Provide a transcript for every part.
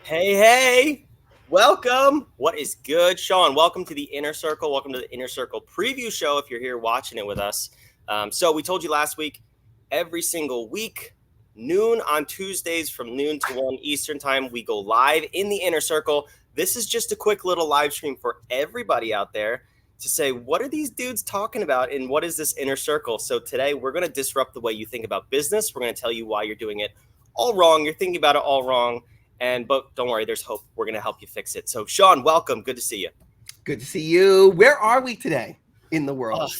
Hey, welcome. What is good, Sean? Welcome to the Inner Circle. Welcome to the Inner Circle preview show if you're here watching it with us. So we told you last week, every single week, noon on Tuesdays from noon to 1 Eastern time, we go live in the Inner Circle. This is just a quick little live stream for everybody out there to say, what are these dudes talking about and what is this Inner Circle? So today we're going to disrupt the way you think about business. We're going to tell you why you're doing it all wrong. You're thinking about it all wrong. But don't worry, there's hope. We're going to help you fix it. So Sean, welcome. Good to see you. Good to see you. Where are we today in the world?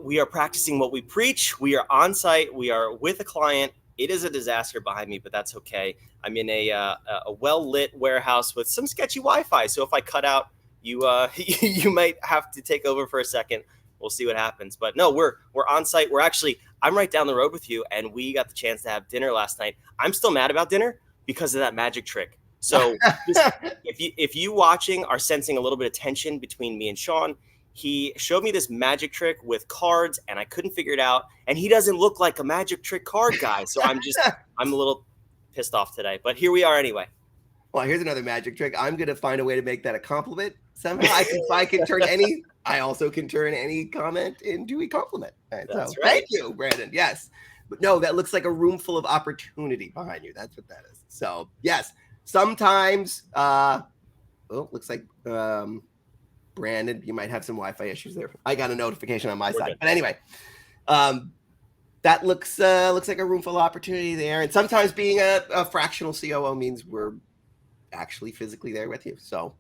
We are practicing what we preach. We are on site. We are with a client. It is a disaster behind me, but that's okay. I'm in a well-lit warehouse with some sketchy Wi-Fi. So if I cut out, you you might have to take over for a second. We'll see what happens. But no, we're on site. I'm right down the road with you, and we got the chance to have dinner last night. I'm still mad about dinner because of that magic trick. So if you watching are sensing a little bit of tension between me and Sean, he showed me this magic trick with cards and I couldn't figure it out. And he doesn't look like a magic trick card guy. So I'm a little pissed off today, but here we are anyway. Well, here's another magic trick. I'm going to find a way to make that a compliment somehow. I also can turn any comment into a compliment. Right, That's so right. Thank you, Brandon. Yes. But no, that looks like a room full of opportunity behind you. That's what that is. So yes, sometimes, looks like Brandon, you might have some Wi-Fi issues there. I got a notification on my side. Good. But anyway, that looks like a room full of opportunity there. And sometimes being a fractional COO means we're actually physically there with you. So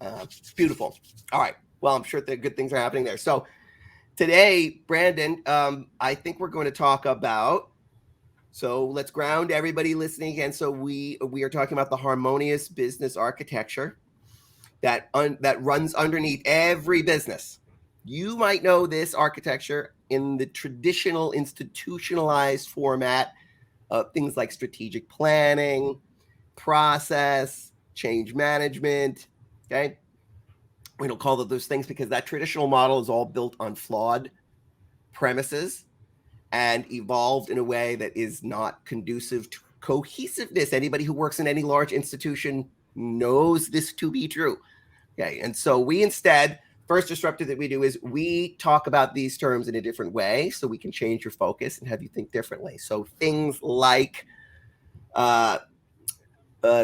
it's beautiful. All right. Well, I'm sure that good things are happening there. So today, Brandon, I think we're going to talk about, so let's ground everybody listening again. So we are talking about the harmonious business architecture that runs underneath every business. You might know this architecture in the traditional institutionalized format of things like strategic planning, process, change management, okay? We don't call those things because that traditional model is all built on flawed premises and evolved in a way that is not conducive to cohesiveness. Anybody who works in any large institution knows this to be true. Okay, and so we instead, first disruptive that we do is we talk about these terms in a different way so we can change your focus and have you think differently. So things like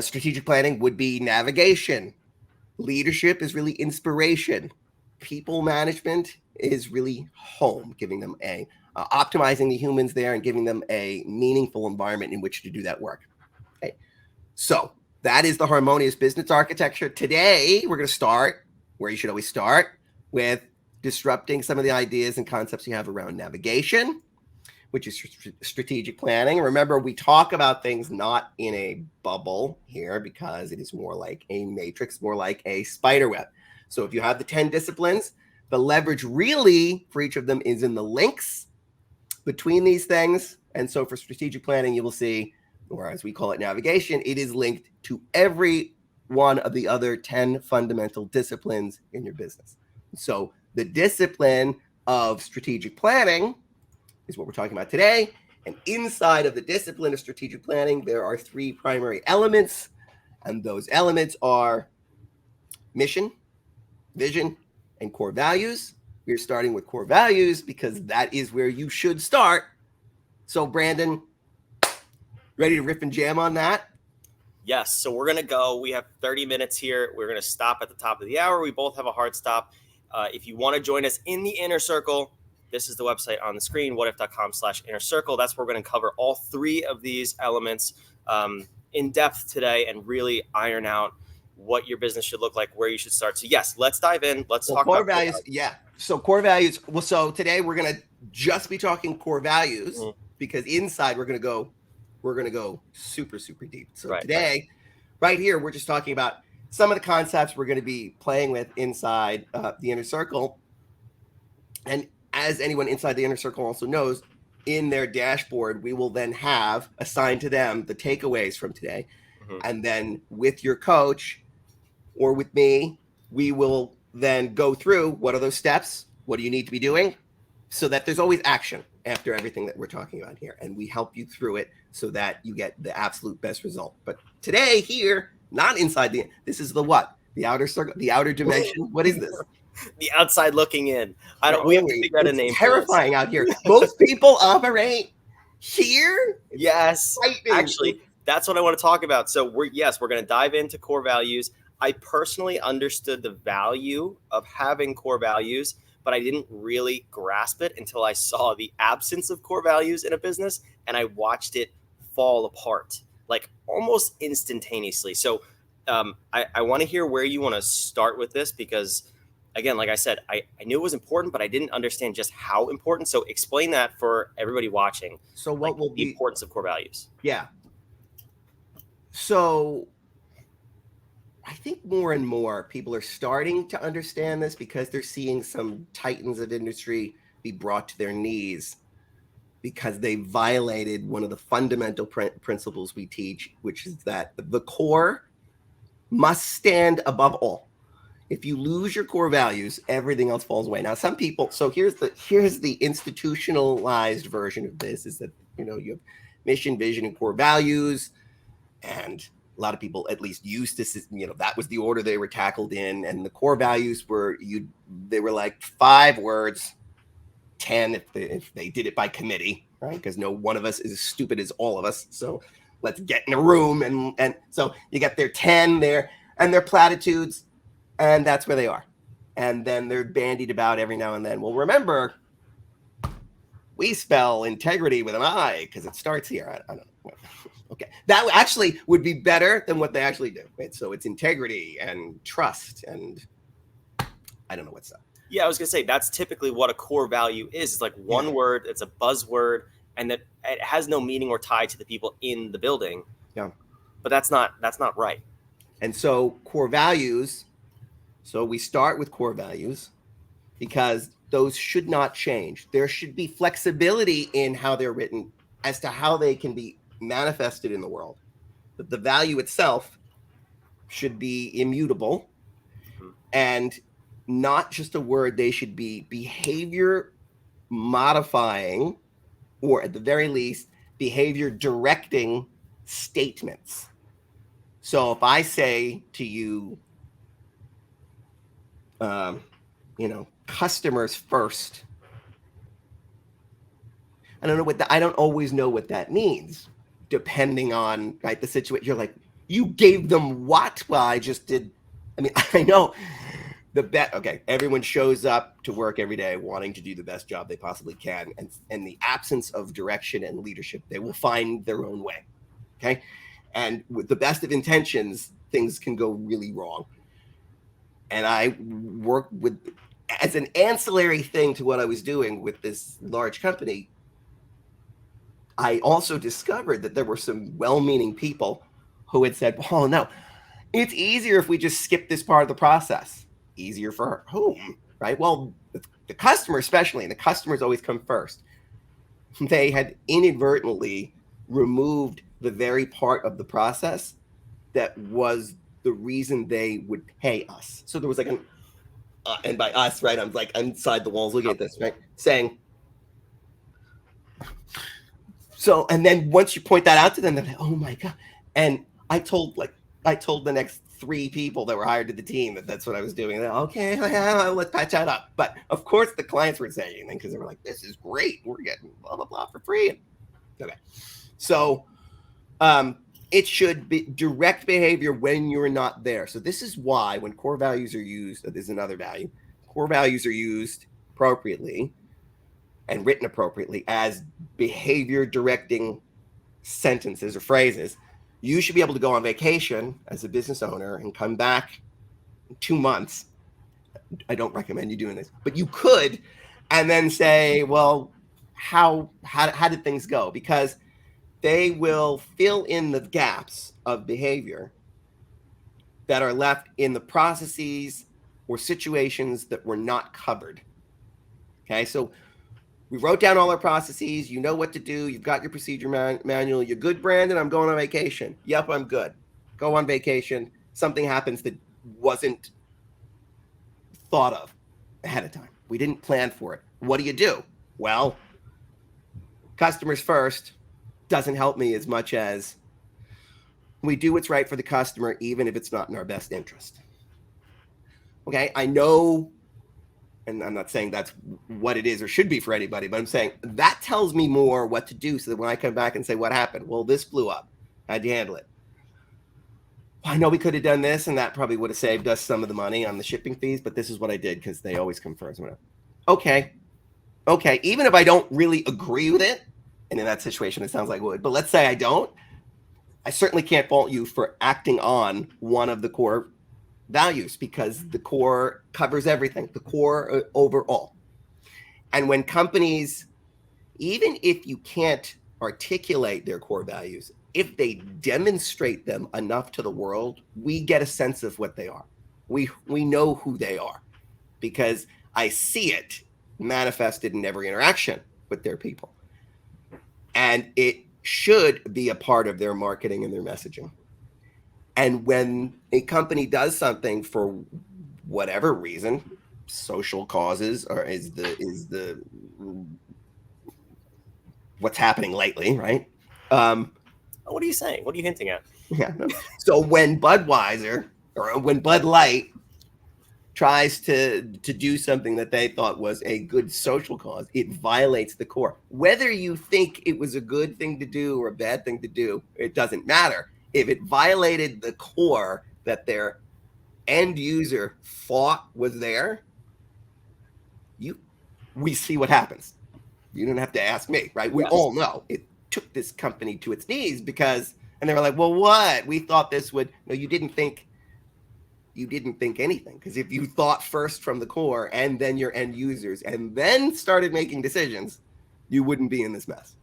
strategic planning would be navigation. Leadership is really inspiration. People management is really home, giving them optimizing the humans there and giving them a meaningful environment in which to do that work. Okay. So that is the harmonious business architecture. Today, we're going to start where you should always start, with disrupting some of the ideas and concepts you have around navigation, which is strategic planning. Remember, we talk about things not in a bubble here because it is more like a matrix, more like a spider web. So if you have the 10 disciplines, the leverage really for each of them is in the links between these things. And so for strategic planning, you will see, or as we call it, navigation, it is linked to every one of the other 10 fundamental disciplines in your business. So the discipline of strategic planning is what we're talking about today. And inside of the discipline of strategic planning, there are three primary elements. And those elements are mission, vision, and core values. We're starting with core values because that is where you should start. So Brandon, ready to riff and jam on that? Yes. So we're going to go. We have 30 minutes here. We're going to stop at the top of the hour. We both have a hard stop. If you want to join us in the Inner Circle, this is the website on the screen, whadif.com/inner circle. That's where we're going to cover all three of these elements in depth today and really iron out what your business should look like, where you should start. So yes, let's dive in. Let's talk core about values. Yeah. So core values. Well, so today we're going to just be talking core values because inside we're going to go super, super deep. So today, right here, we're just talking about some of the concepts we're going to be playing with inside the Inner Circle. And as anyone inside the Inner Circle also knows, in their dashboard, we will then have assigned to them the takeaways from today. And then with your coach or with me, we will then go through what are those steps? What do you need to be doing? So that there's always action after everything that we're talking about here. And we help you through it so that you get the absolute best result. But today here, Not inside this is the what? The outer circle, the outer dimension. What is this? The outside looking in. I Where don't. We have to only figure out a it's name for this. terrifying out here. Most people operate here. It's Yes, frightening. actually, that's what I want to talk about. So we're going to dive into core values. I personally understood the value of having core values, but I didn't really grasp it until I saw the absence of core values in a business and I watched it fall apart like almost instantaneously. So I want to hear where you want to start with this because, again, like I said, I knew it was important, but I didn't understand just how important. So explain that for everybody watching, So like what will the be? importance of core values. Yeah. So I think more and more people are starting to understand this because they're seeing some titans of industry be brought to their knees because they violated one of the fundamental principles we teach, which is that the core must stand above all. If you lose your core values, everything else falls away. Now, some people, so here's the institutionalized version of this is that you have mission, vision, and core values, and a lot of people at least used to, that was the order they were tackled in, and the core values they were like 5 words, 10 if they did it by committee, right? Because no one of us is as stupid as all of us. So let's get in a room and so you get their 10 there and their platitudes, and that's where they are. And then they're bandied about every now and then. Well, remember, we spell integrity with an I because it starts here. I don't know. Okay, that actually would be better than what they actually do. Right? So it's integrity and trust and I don't know what's up. Yeah, I was gonna say that's typically what a core value is. It's like one word, it's a buzzword, and that it has no meaning or tie to the people in the building. Yeah. But that's not right. And so core values, so we start with core values because those should not change. There should be flexibility in how they're written as to how they can be manifested in the world. But the value itself should be immutable and not just a word. They should be behavior modifying, or at the very least, behavior directing statements. So if I say to you, customers first, I don't always know what that means, depending on the situation. You're like, you gave them what? Well, I just did. I mean, I know okay, everyone shows up to work every day wanting to do the best job they possibly can, and in the absence of direction and leadership, they will find their own way. Okay, and with the best of intentions, things can go really wrong. And I work with, as an ancillary thing to what I was doing with this large company, I also discovered that there were some well-meaning people who had said, oh, no, it's easier if we just skip this part of the process. Easier for whom, right? Well, the customer especially, and the customers always come first. They had inadvertently removed the very part of the process that was the reason they would pay us. So there was like and by us, right, I'm like inside the walls looking at this, right, saying, so, and then once you point that out to them, they're like, oh my God. And I told the next 3 people that were hired to the team that that's what I was doing. Like, okay, let's patch that up. But of course the clients weren't saying anything because they were like, this is great. We're getting blah, blah, blah for free. Okay. So it should be direct behavior when you're not there. So this is why when core values are used, there's another value. Core values are used appropriately and written appropriately as behavior directing sentences or phrases. You should be able to go on vacation as a business owner and come back in 2 months. I don't recommend you doing this, but you could, and then say, well, how did things go? Because they will fill in the gaps of behavior that are left in the processes or situations that were not covered. Okay, so we wrote down all our processes. You know what to do. You've got your procedure manual. You're good, Brandon. I'm going on vacation. Yep, I'm good. Go on vacation. Something happens that wasn't thought of ahead of time. We didn't plan for it. What do? Well, customers first doesn't help me as much as We do what's right for the customer, even if it's not in our best interest. Okay, I know, and I'm not saying that's what it is or should be for anybody, but I'm saying that tells me more what to do so that when I come back and say, what happened? Well, this blew up. How'd you handle it? Well, I know we could have done this, and that probably would have saved us some of the money on the shipping fees, but this is what I did because they always come first. Okay, okay, even if I don't really agree with it, and in that situation, it sounds like it would, but let's say I don't, I certainly can't fault you for acting on one of the core values because the core covers everything, the core overall. And when companies, even if you can't articulate their core values, if they demonstrate them enough to the world, we get a sense of what they are. We know who they are because I see it manifested in every interaction with their people. And it should be a part of their marketing and their messaging. And when a company does something for whatever reason, social causes or is the what's happening lately, right? What are you saying? What are you hinting at? Yeah. So when Budweiser or when Bud Light tries to do something that they thought was a good social cause, it violates the core. Whether you think it was a good thing to do or a bad thing to do, it doesn't matter. If it violated the core that their end user thought was there, we see what happens. You don't have to ask me, right? We all know it took this company to its knees because, and they were like, well, what? We thought this would, no, you didn't think anything. Because if you thought first from the core and then your end users and then started making decisions, you wouldn't be in this mess.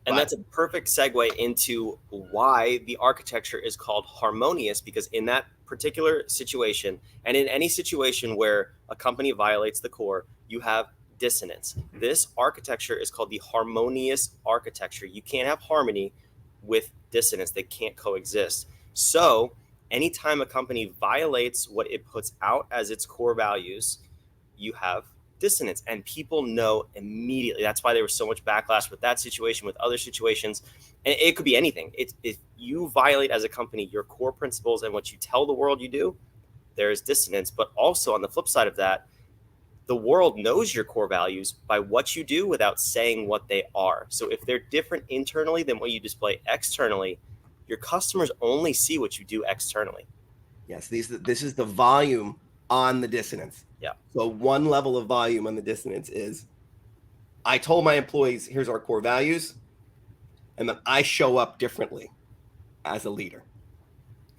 And that's a perfect segue into why the architecture is called harmonious, because in that particular situation, and in any situation where a company violates the core, you have dissonance. This architecture is called the harmonious architecture. You can't have harmony with dissonance. They can't coexist. So anytime a company violates what it puts out as its core values, you have dissonance, and people know immediately. That's why there was so much backlash with that situation, with other situations, and it could be anything. If you violate as a company your core principles and what you tell the world you do, there is dissonance. But also on the flip side of that, the world knows your core values by what you do without saying what they are. So if they're different internally than what you display externally, your customers only see what you do externally. Yes, this is the volume on the dissonance. Yeah. So one level of volume on the dissonance is I told my employees, here's our core values, and then I show up differently as a leader.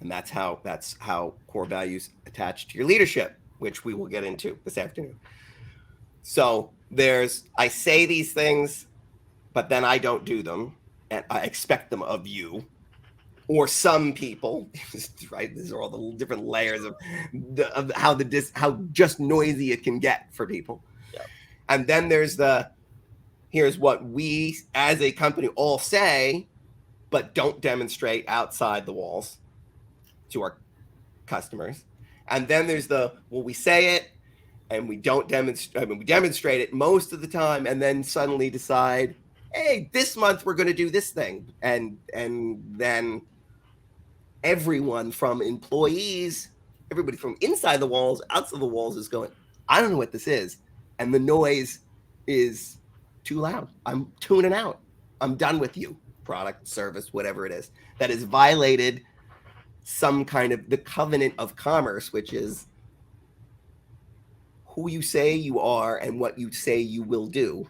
And that's how core values attach to your leadership, which we will get into this afternoon. So I say these things, but then I don't do them, and I expect them of you. Or some people, right? These are all the different layers of how just noisy it can get for people. Yeah. And then there's here's what we as a company all say, but don't demonstrate outside the walls to our customers. And then there's we say it and we don't demonstrate. I mean, we demonstrate it most of the time, and then suddenly decide, hey, this month we're going to do this thing, and then everyone from employees, everybody from inside the walls, outside the walls is going, I don't know what this is. And the noise is too loud. I'm tuning out. I'm done with you. Product, service, whatever it is that has violated some kind of the covenant of commerce, which is who you say you are and what you say you will do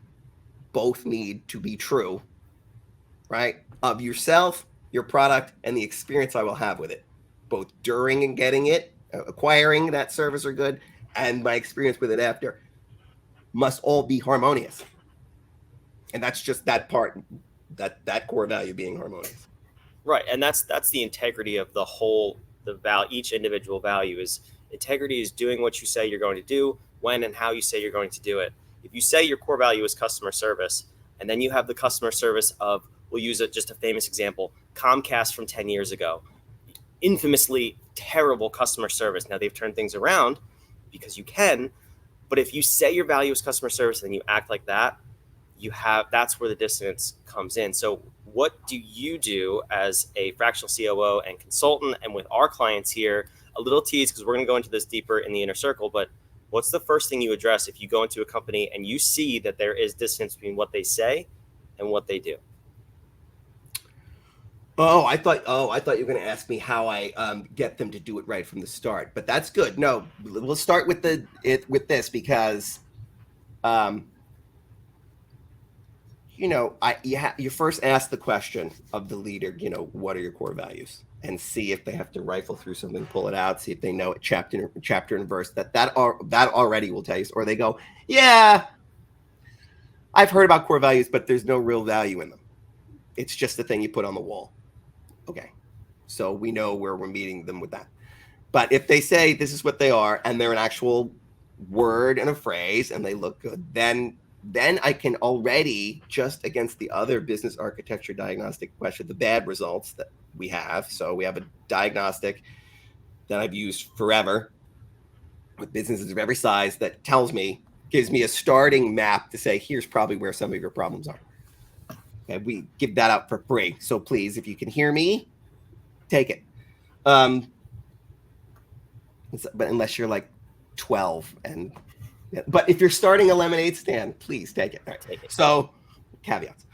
both need to be true, right? Of yourself, your product, and the experience I will have with it, both during and getting it, acquiring that service or good, and my experience with it after must all be harmonious. And that's just that part, that core value being harmonious. Right, and that's the integrity of the whole. Each individual value is integrity is doing what you say you're going to do, when and how you say you're going to do it. If you say your core value is customer service, and then you have the customer service of, we'll use just a famous example, Comcast from 10 years ago, infamously terrible customer service. Now they've turned things around because you can, but if you say your value is customer service and then you act like that, that's where the dissonance comes in. So what do you do as a fractional COO and consultant, and with our clients here, a little tease, because we're going to go into this deeper in the inner circle, but what's the first thing you address if you go into a company and you see that there is dissonance between what they say and what they do? I thought you were going to ask me how I get them to do it right from the start, but that's good. No, we'll start with with this because um, you first ask the question of the leader, what are your core values, and see if they have to rifle through something, pull it out, see if they know it chapter and verse. That already will tell you. Or they go, yeah, I've heard about core values, but there's no real value in them. It's just the thing you put on the wall. Okay, so we know where we're meeting them with that. But if they say this is what they are, and they're an actual word and a phrase, and they look good, then I can already, just against the other business architecture diagnostic question, the bad results that we have. So we have a diagnostic that I've used forever with businesses of every size that gives me a starting map to say, here's probably where some of your problems are. Okay, we give that out for free. So please, if you can hear me, take it. But unless you're like 12 but if you're starting a lemonade stand, please take it. Right. Take it. So caveats.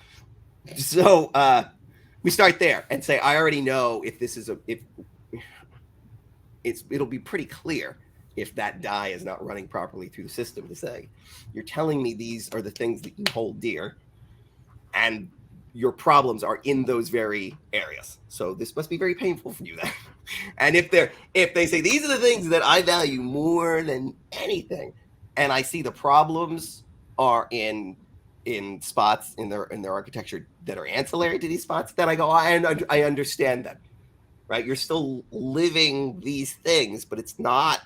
So we start there and say, I already know if this is it'll be pretty clear if that die is not running properly through the system, to say, you're telling me these are the things that you hold dear, and your problems are in those very areas. So this must be very painful for you then. And if they say these are the things that I value more than anything, and I see the problems are in spots in their architecture that are ancillary to these spots, then I go, I understand that, right? You're still living these things, but it's not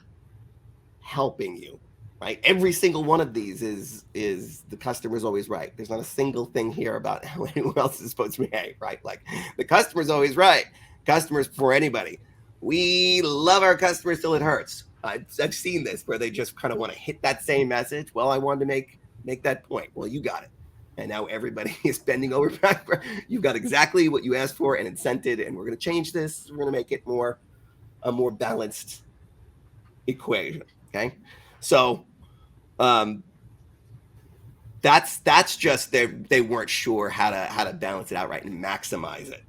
helping you, right? Every single one of these is the customer's always right. There's not a single thing here about how anyone else is supposed to behave, right? Like, the customer's always right. Customers before anybody. We love our customers till it hurts. I've seen this where they just kind of want to hit that same message. Well, I wanted to make that point. Well, you got it. And now everybody is bending over back. You've got exactly what you asked for and incented, and we're going to change this. We're going to make it a more balanced equation. Okay. So that's just they weren't sure how to balance it out right and maximize it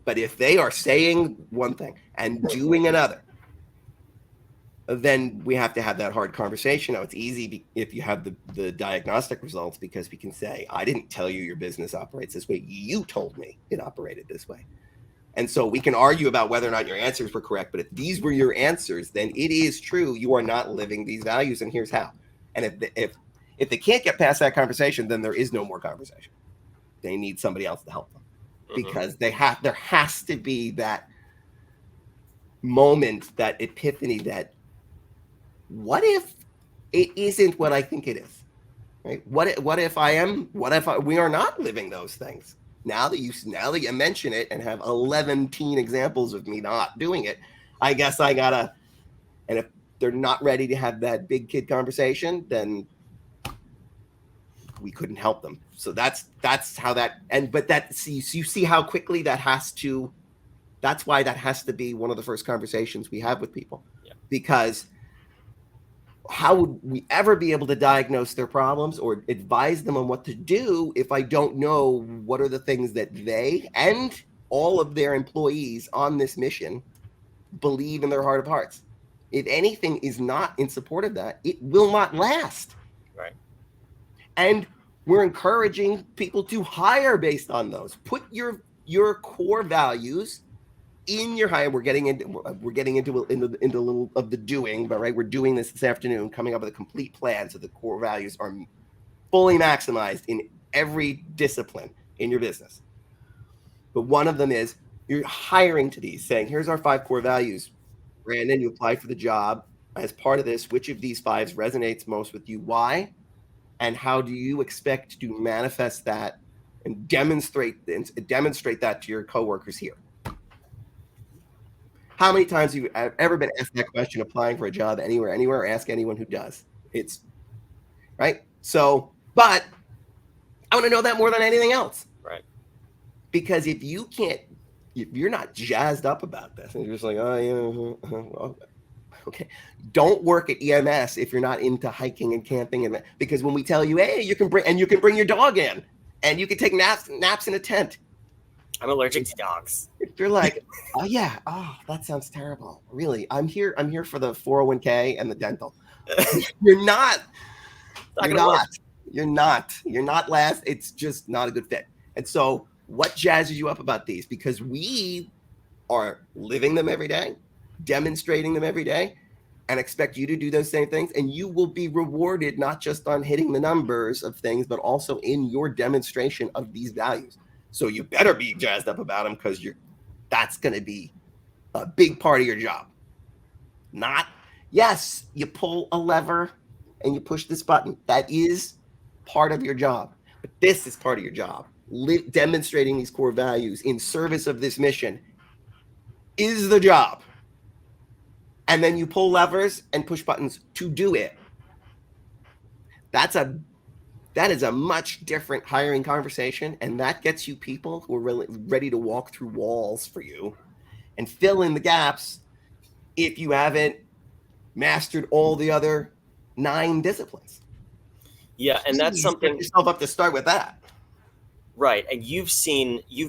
but if they are saying one thing and doing another, then we have to have that hard conversation. Now, it's easy if you have the diagnostic results, because we can say, I didn't tell you your business operates this way. You told me it operated this way. And so we can argue about whether or not your answers were correct, but if these were your answers, then it is true you are not living these values, and here's how. And if they can't get past that conversation, then there is no more conversation. They need somebody else to help them, because there has to be that moment, that epiphany, that what if it isn't what I think it is, right? What if we are not living those things? Now that you mention it and have 11 examples of me not doing it, I guess I gotta. And if they're not ready to have that big kid conversation, then we couldn't help them. So that's how that. You see how quickly that has to. That's why that has to be one of the first conversations we have with people, because how would we ever be able to diagnose their problems or advise them on what to do if I don't know what are the things that they and all of their employees on this mission believe in their heart of hearts? If anything is not in support of that, it will not last. Right. And we're encouraging people to hire based on those. Put your core values in your hire. We're getting into a little of the doing, but right, we're doing this afternoon, coming up with a complete plan so the core values are fully maximized in every discipline in your business. But one of them is you're hiring to these, saying, here's our 5 core values. Brandon, you applied for the job. As part of this, which of these 5 resonates most with you? Why? And how do you expect to manifest that and demonstrate that to your coworkers here? How many times have you ever been asked that question applying for a job anywhere? Ask anyone who does. It's right. So, but I want to know that more than anything else. Right. Because if you're not jazzed up about this, and you're just like, oh yeah, okay, don't work at EMS if you're not into hiking and camping, and because when we tell you, hey, you can bring your dog in, and you can take naps in a tent. I'm allergic to dogs. If you're like, oh yeah, oh that sounds terrible. Really, I'm here for the 401k and the dental. You're not. Not You're gonna work. not. You're not last. It's just not a good fit. And so, what jazzes you up about these? Because we are living them every day, demonstrating them every day, and expect you to do those same things. And you will be rewarded not just on hitting the numbers of things, but also in your demonstration of these values. So you better be jazzed up about them, because that's going to be a big part of your job. Not, yes, you pull a lever and you push this button. That is part of your job. But this is part of your job. Demonstrating these core values in service of this mission is the job. And then you pull levers and push buttons to do it. That is a much different hiring conversation, and that gets you people who are really ready to walk through walls for you and fill in the gaps if you haven't mastered all the other 9 disciplines. Yeah, and that's Please set something. yourself up to start with that. Right. And you've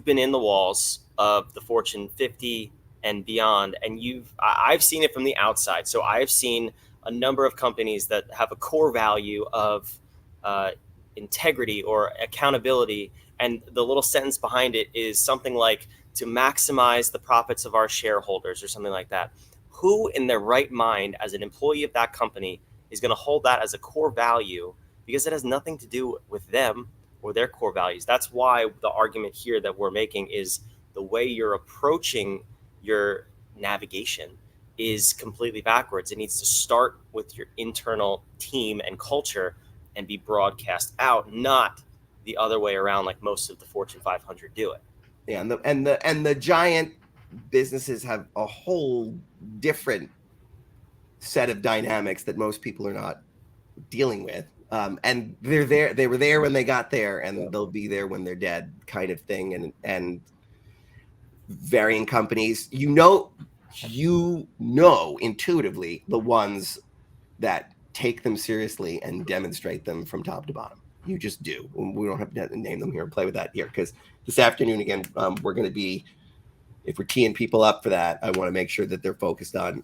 been in the walls of the Fortune 50 and beyond, and I've seen it from the outside. So I've seen a number of companies that have a core value of uh, integrity or accountability. And the little sentence behind it is something like to maximize the profits of our shareholders or something like that. Who in their right mind, as an employee of that company, is going to hold that as a core value, because it has nothing to do with them or their core values? That's why the argument here that we're making is the way you're approaching your navigation is completely backwards. It needs to start with your internal team and culture and be broadcast out, not the other way around like most of the Fortune 500 do it. Yeah, and the giant businesses have a whole different set of dynamics that most people are not dealing with. And they were there when they got there, and they'll be there when they're dead, kind of thing. And varying companies, you know intuitively the ones that take them seriously and demonstrate them from top to bottom. You just do. We don't have to name them here and play with that here, because this afternoon again, we're going to be, if we're teeing people up for that, I want to make sure that they're focused on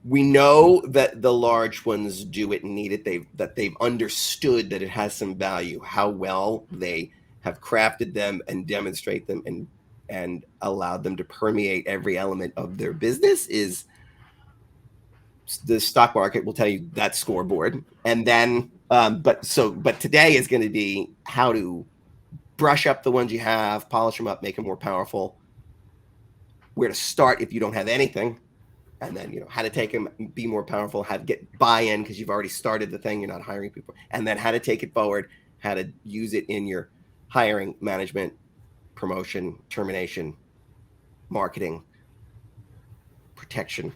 we know that the large ones do it and need it. They've understood that it has some value. How well they have crafted them and demonstrate them and allowed them to permeate every element of their business is the stock market will tell you that scoreboard. And then but today is going to be how to brush up the ones you have, polish them up, make them more powerful, where to start if you don't have anything, and then how to take them, be more powerful, how to get buy-in because you've already started the thing, you're not hiring people, and then how to take it forward, how to use it in your hiring, management, promotion, termination, marketing, protection,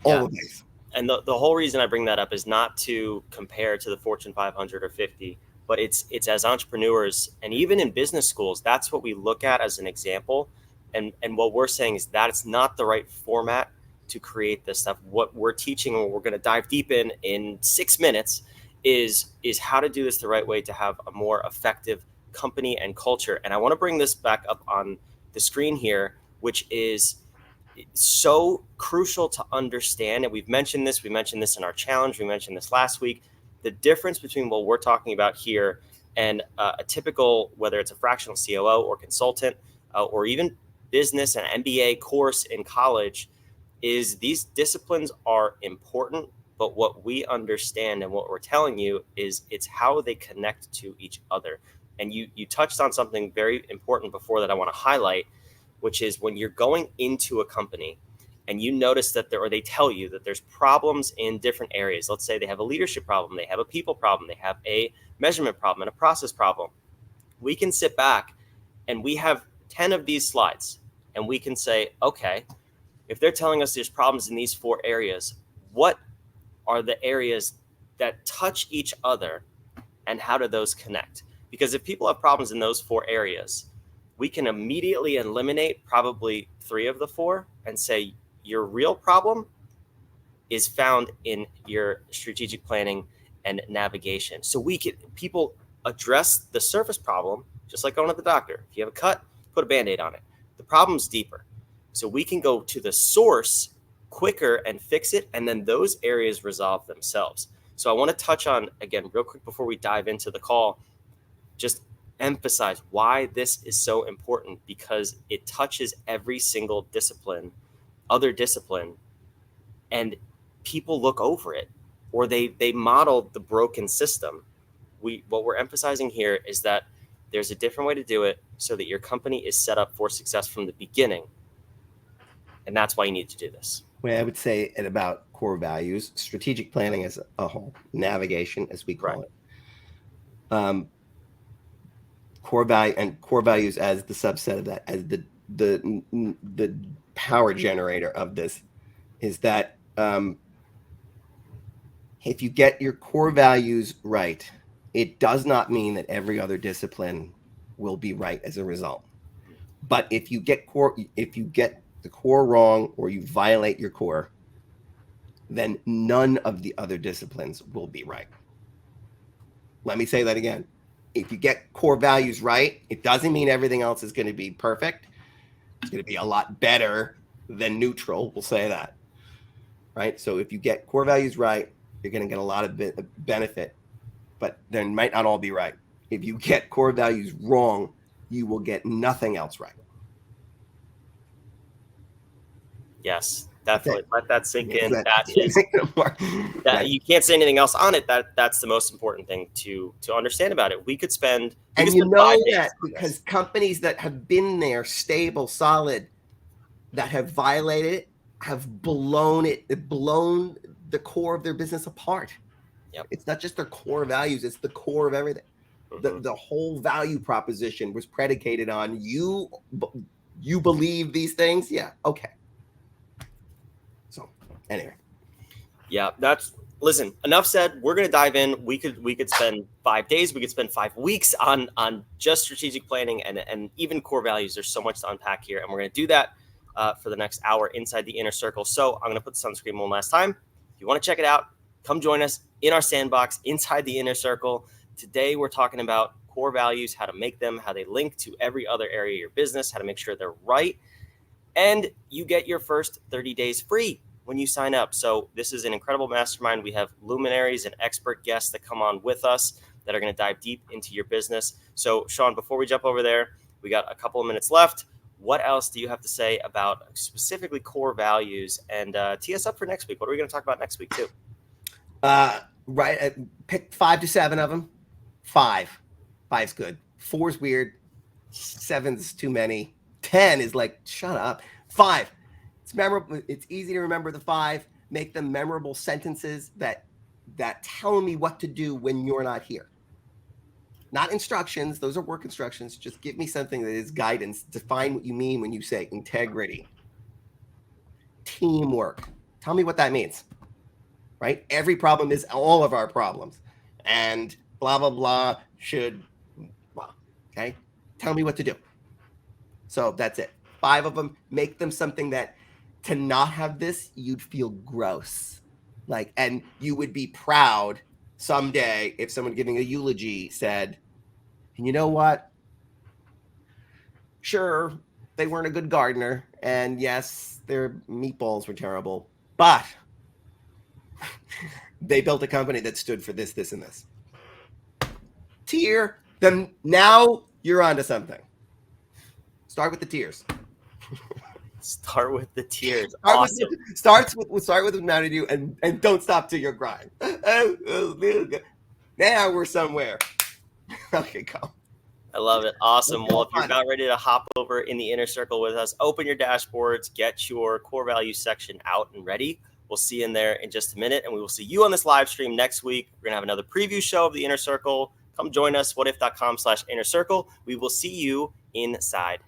all of these. And the whole reason I bring that up is not to compare to the Fortune 500 or 50, but it's as entrepreneurs and even in business schools, that's what we look at as an example. And what we're saying is that it's not the right format to create this stuff. What we're teaching, and what we're going to dive deep in 6 minutes, is how to do this the right way to have a more effective company and culture. And I want to bring this back up on the screen here, which is so crucial to understand. And we mentioned this in our challenge, we mentioned this last week. The difference between what we're talking about here and a typical, whether it's a fractional COO or consultant or even business and MBA course in college, is these disciplines are important, but what we understand and what we're telling you is it's how they connect to each other. And you touched on something very important before that I want to highlight, which is when you're going into a company and you notice that they tell you that there's problems in different areas. Let's say they have a leadership problem, they have a people problem, they have a measurement problem and a process problem. We can sit back and we have 10 of these slides and we can say, okay, if they're telling us there's problems in these 4 areas, what are the areas that touch each other, and how do those connect? Because if people have problems in those 4 areas, we can immediately eliminate probably 3 of the 4 and say your real problem is found in your strategic planning and navigation. So people address the surface problem, just like going to the doctor. If you have a cut, put a Band-Aid on it. The problem's deeper. So we can go to the source quicker and fix it, and then those areas resolve themselves. So I want to touch on, again, real quick before we dive into the call, just emphasize why this is so important, because it touches every single other discipline, and people look over it, or they model the broken system. What we're emphasizing here is that there's a different way to do it so that your company is set up for success from the beginning. And that's why you need to do this. Well, I would say at about core values, strategic planning as a whole, navigation, as we call it. Core values as the subset of that, as the power generator of this, is that if you get your core values right, it does not mean that every other discipline will be right as a result. But if you get the core wrong, or you violate your core, then none of the other disciplines will be right. Let me say that again. If you get core values right, it doesn't mean everything else is going to be perfect. It's going to be a lot better than neutral. We'll say that. Right? So if you get core values right, you're going to get a lot of benefit, but they might not all be right. If you get core values wrong, you will get nothing else right. Yes, definitely. Let that sink in. Right. You can't say anything else on it. That's the most important thing to understand about it. We could spend, and you know that because companies that have been there, stable, solid, that have violated it, have blown the core of their business apart. Yep. It's not just their core values, it's the core of everything. Mm-hmm. The whole value proposition was predicated on you believe these things. Yeah. Okay. So anyway. Yeah, listen, enough said. We're going to dive in. We could spend 5 days. We could spend 5 weeks on just strategic planning and even core values. There's so much to unpack here, and we're going to do that for the next hour inside the inner circle. So I'm going to put this on the screen one last time. If you want to check it out, come join us in our sandbox inside the inner circle. Today, we're talking about core values, how to make them, how they link to every other area of your business, how to make sure they're right. And you get your first 30 days free when you sign up. So this is an incredible mastermind. We have luminaries and expert guests that come on with us that are going to dive deep into your business. So Sean, before we jump over there, we got a couple of minutes left. What else do you have to say about specifically core values, and tee us up for next week? What are we going to talk about next week too? Right. Pick 5 to 7 of them. 5's good. 4's weird. 7's too many. 10 is like, shut up. 5. It's memorable. It's easy to remember the 5. Make them memorable sentences that tell me what to do when you're not here. Not instructions. Those are work instructions. Just give me something that is guidance. Define what you mean when you say integrity. Teamwork. Tell me what that means. Right? Every problem is all of our problems. And blah, blah, blah should, well, okay? Tell me what to do. So that's it. 5 of them. Make them something that to not have this, you'd feel gross. And you would be proud someday if someone giving a eulogy said, and you know what? Sure, they weren't a good gardener. And yes, their meatballs were terrible. But they built a company that stood for this, this, and this. Tier, then now you're onto something. Start with the tiers. Start with the tiers. Start with the amount of you and don't stop till you're crying. Now we're somewhere. Okay, go. I love it. Awesome. Well, if you're about ready to hop over in the inner circle with us, open your dashboards, get your core values section out and ready. We'll see you in there in just a minute, and we will see you on this live stream next week. We're going to have another preview show of the inner circle. Come join us, whatif.com/inner circle. We will see you inside.